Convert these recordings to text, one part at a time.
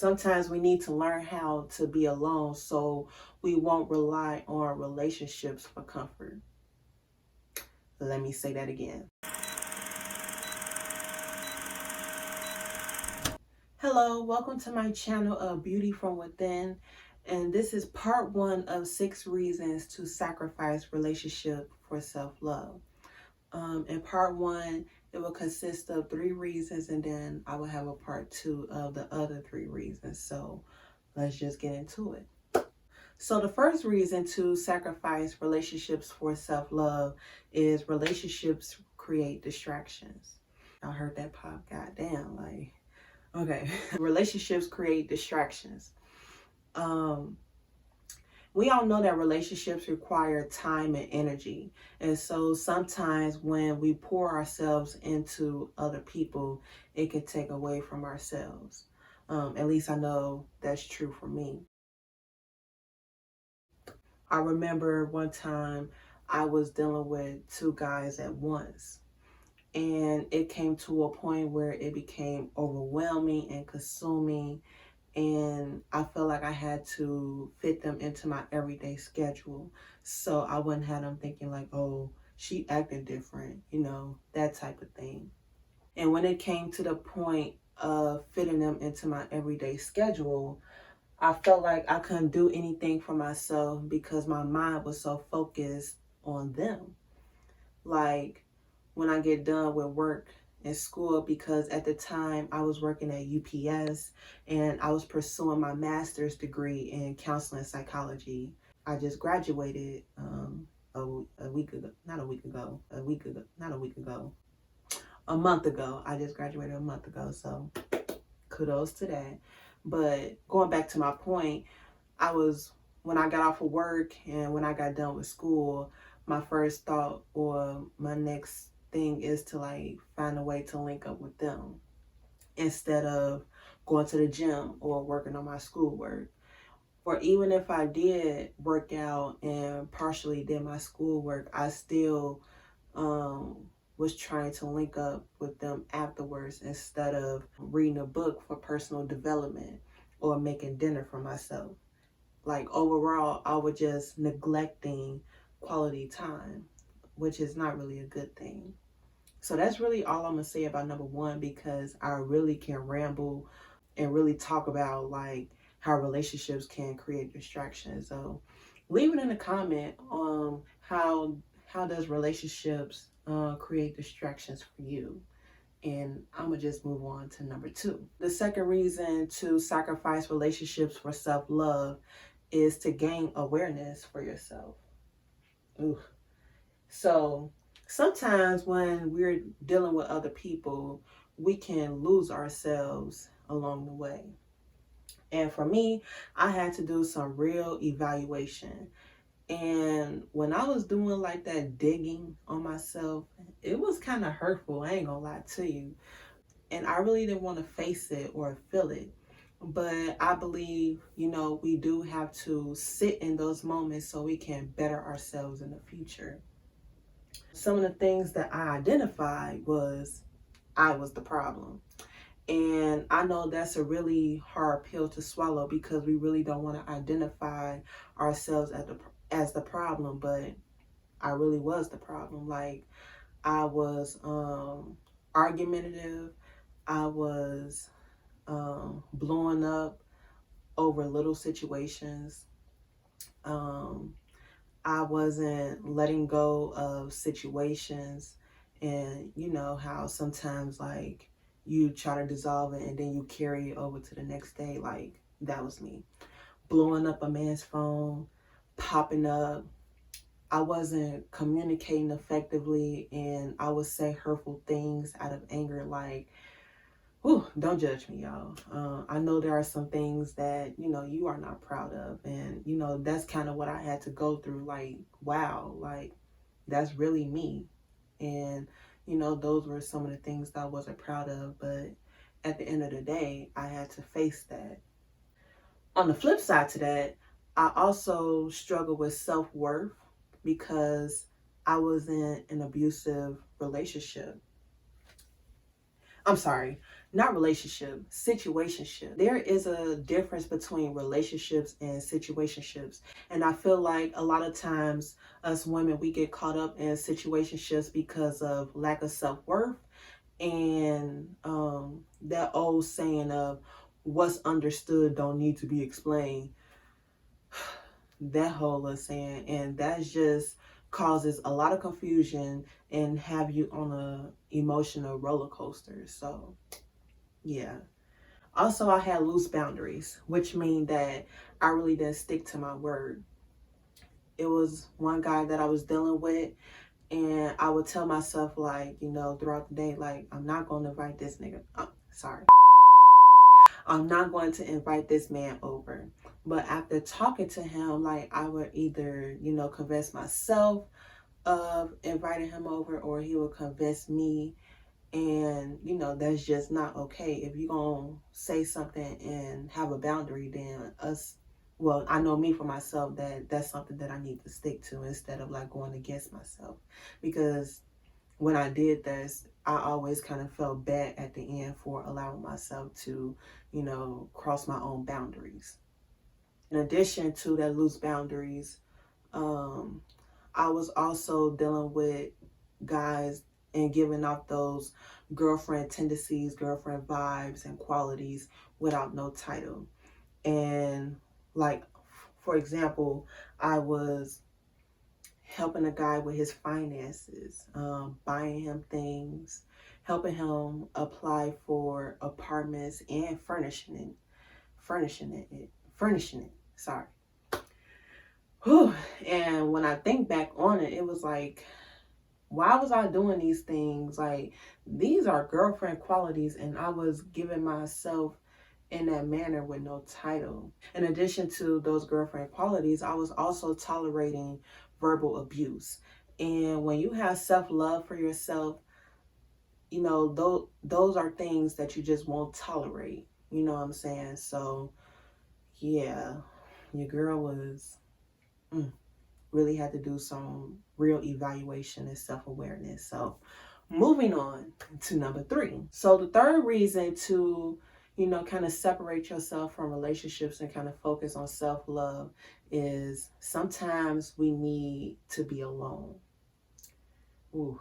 Sometimes we need to learn how to be alone so we won't rely on relationships for comfort. Let me say that again. Hello, welcome to my channel of Beauty from Within. And this is part 1 of 6 reasons to sacrifice relationship for self-love. In part 1, it will consist of 3 reasons, and then I will have a part 2 of the other 3 reasons. So let's just get into it. So the first reason to sacrifice relationships for self-love is relationships create distractions. I heard that pop, goddamn, like, okay. Relationships create distractions. We all know that relationships require time and energy. And so sometimes when we pour ourselves into other people, it can take away from ourselves. At least I know that's true for me. I remember one time I was dealing with 2 guys at once. And it came to a point where it became overwhelming and consuming. And I felt like I had to fit them into my everyday schedule. So I wouldn't have them thinking like, oh, she acting different, that type of thing. And when it came to the point of fitting them into my everyday schedule, I felt like I couldn't do anything for myself because my mind was so focused on them. Like when I get done with work and school, because at the time I was working at UPS and I was pursuing my master's degree in counseling psychology. I just graduated a month ago. I just graduated a month ago, so kudos to that. But going back to my point, when I got off of work and when I got done with school, my first thought or my next thing is to like find a way to link up with them instead of going to the gym or working on my schoolwork. Or even if I did work out and partially did my schoolwork, I still was trying to link up with them afterwards instead of reading a book for personal development or making dinner for myself. Like overall, I was just neglecting quality time, which is not really a good thing. So that's really all I'm gonna say about number 1, because I really can ramble and really talk about like how relationships can create distractions. So leave it in the comment how does relationships create distractions for you. And I'm gonna just move on to number 2. The second reason to sacrifice relationships for self-love is to gain awareness for yourself. Ooh. So sometimes when we're dealing with other people, we can lose ourselves along the way. And for me, I had to do some real evaluation. And when I was doing like that digging on myself, it was kind of hurtful. I ain't gonna lie to you. And I really didn't want to face it or feel it. But I believe, we do have to sit in those moments so we can better ourselves in the future. Some of the things that I identified was I was the problem. And I know that's a really hard pill to swallow because we really don't want to identify ourselves as the problem, but I really was the problem. Like I was argumentative. I was blowing up over little situations. I wasn't letting go of situations, and you know how sometimes like you try to dissolve it and then you carry it over to the next day. Like that was me. Blowing up a man's phone, popping up. I wasn't communicating effectively, and I would say hurtful things out of anger. Like, whew, don't judge me, y'all. I know there are some things that, you are not proud of. And, that's kind of what I had to go through. Like, wow, like, that's really me. And, those were some of the things that I wasn't proud of. But at the end of the day, I had to face that. On the flip side to that, I also struggle with self-worth because I was in an abusive relationship. I'm sorry, not relationship, situationship. There is a difference between relationships and situationships. And I feel like a lot of times us women, we get caught up in situationships because of lack of self-worth and that old saying of what's understood don't need to be explained. That whole little saying, and that just causes a lot of confusion and have you on a emotional roller coaster. So yeah. Also, I had loose boundaries, which mean that I really didn't stick to my word. It was one guy that I was dealing with, and I would tell myself, like, throughout the day, like, I'm not going to invite this nigga. Sorry. I'm not going to invite this man over. But after talking to him, like, I would either, convince myself of inviting him over, or he would convince me. And, that's just not okay. If you're going to say something and have a boundary, then I know me for myself that that's something that I need to stick to instead of like going against myself. Because when I did this, I always kind of felt bad at the end for allowing myself to, cross my own boundaries. In addition to that loose boundaries, um, I was also dealing with guys and giving off those girlfriend tendencies, girlfriend vibes and qualities without no title. And like, for example, I was helping a guy with his finances, buying him things, helping him apply for apartments and furnishing it. Sorry. Whew. And when I think back on it, it was like, why was I doing these things? Like, these are girlfriend qualities, and I was giving myself in that manner with no title. In addition to those girlfriend qualities, I was also tolerating verbal abuse. And when you have self-love for yourself, those are things that you just won't tolerate. You know what I'm saying? So, yeah, your girl was really had to do some real evaluation and self-awareness. So moving on to number 3. So the third reason to, kind of separate yourself from relationships and kind of focus on self-love is sometimes we need to be alone. Ooh.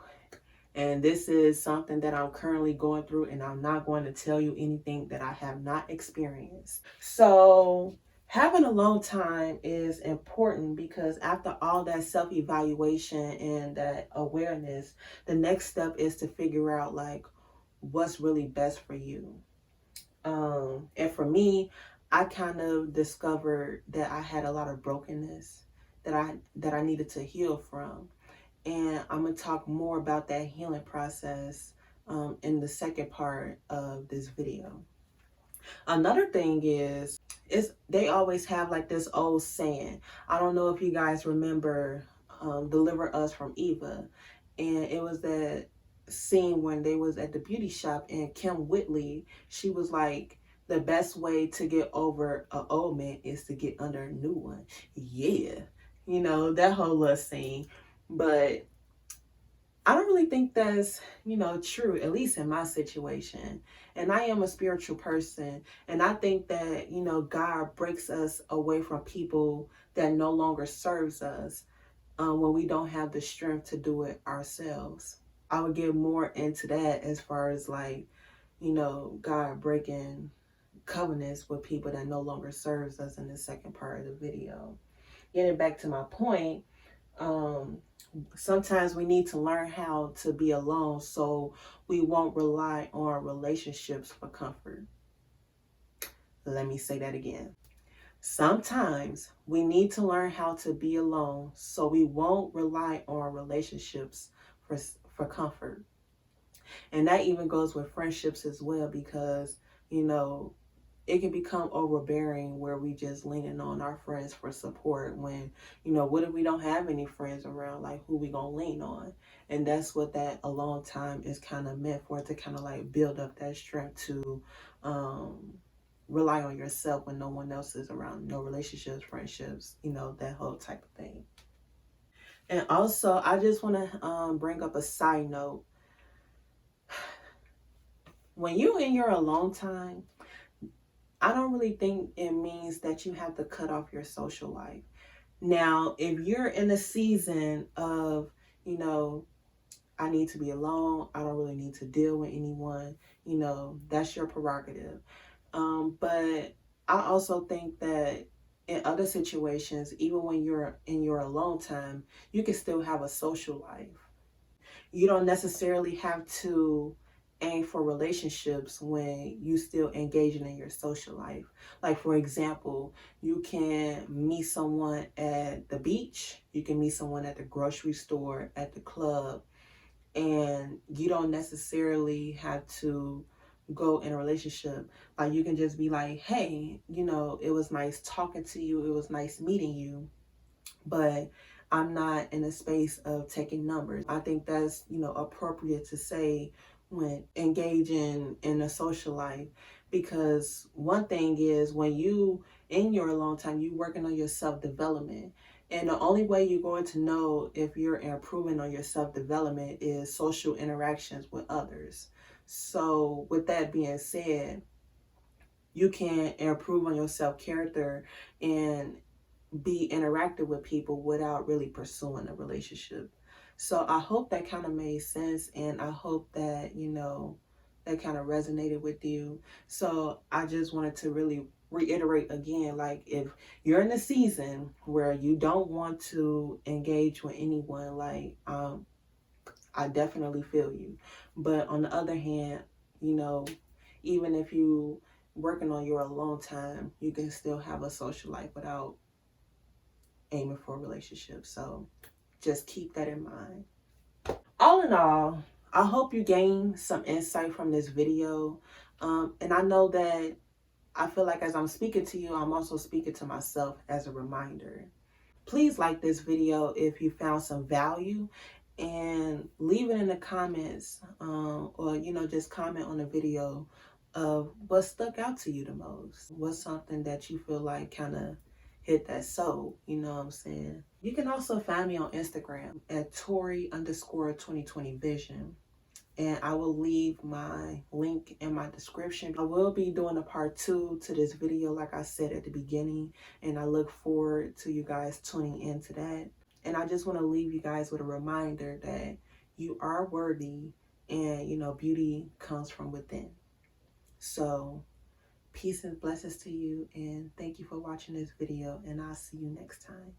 And this is something that I'm currently going through, and I'm not going to tell you anything that I have not experienced. So having alone time is important because after all that self-evaluation and that awareness, the next step is to figure out like what's really best for you. And for me, I kind of discovered that I had a lot of brokenness that I needed to heal from. And I'm going to talk more about that healing process in the second part of this video. Another thing is they always have like this old saying. I don't know if you guys remember Deliver Us from Eva. And it was that scene when they was at the beauty shop and Kim Whitley, she was like, the best way to get over an old man is to get under a new one. Yeah. That whole little scene. But I don't really think that's, true, at least in my situation. And I am a spiritual person. And I think that, God breaks us away from people that no longer serves us when we don't have the strength to do it ourselves. I would get more into that as far as like, God breaking covenants with people that no longer serves us in the second part of the video. Getting back to my point, sometimes we need to learn how to be alone so we won't rely on relationships for comfort. Let me say that again. Sometimes we need to learn how to be alone so we won't rely on relationships for comfort. And that even goes with friendships as well, because, it can become overbearing where we just leaning on our friends for support when, what if we don't have any friends around? Like, who we gonna lean on? And that's what that alone time is kind of meant for, to kind of like build up that strength to rely on yourself when no one else is around, no relationships, friendships, that whole type of thing. And also, I just want to bring up a side note. when you're in your alone time, I don't really think it means that you have to cut off your social life. Now, if you're in a season of, you know, I need to be alone, I don't really need to deal with anyone, that's your prerogative. But I also think that in other situations, even when you're in your alone time, you can still have a social life. You don't necessarily have to aim for relationships when you still engaging in your social life. Like, for example, you can meet someone at the beach, you can meet someone at the grocery store, at the club, and you don't necessarily have to go in a relationship. Like, you can just be like, hey, it was nice talking to you, it was nice meeting you, but I'm not in a space of taking numbers. I think that's, appropriate to say when engaging in a social life, because one thing is when you in your alone time, you working on your self-development. And the only way you're going to know if you're improving on your self-development is social interactions with others. So with that being said, you can improve on your self-character and be interactive with people without really pursuing a relationship. So I hope that kind of made sense, and I hope that, that kind of resonated with you. So I just wanted to really reiterate again, like, if you're in a season where you don't want to engage with anyone, like, I definitely feel you. But on the other hand, you know, even if you working on your alone time, you can still have a social life without aiming for a relationship. So just keep that in mind. All in all, I hope you gain some insight from this video. And I know that I feel like as I'm speaking to you, I'm also speaking to myself as a reminder. Please like this video if you found some value, and leave it in the comments, or just comment on the video of what stuck out to you the most. What's something that you feel like kind of hit that soul, you know what I'm saying? You can also find me on Instagram at Tori_2020 Vision. And I will leave my link in my description. I will be doing a part 2 to this video, like I said at the beginning, and I look forward to you guys tuning into that. And I just want to leave you guys with a reminder that you are worthy, and beauty comes from within. So peace and blessings to you, and thank you for watching this video, and I'll see you next time.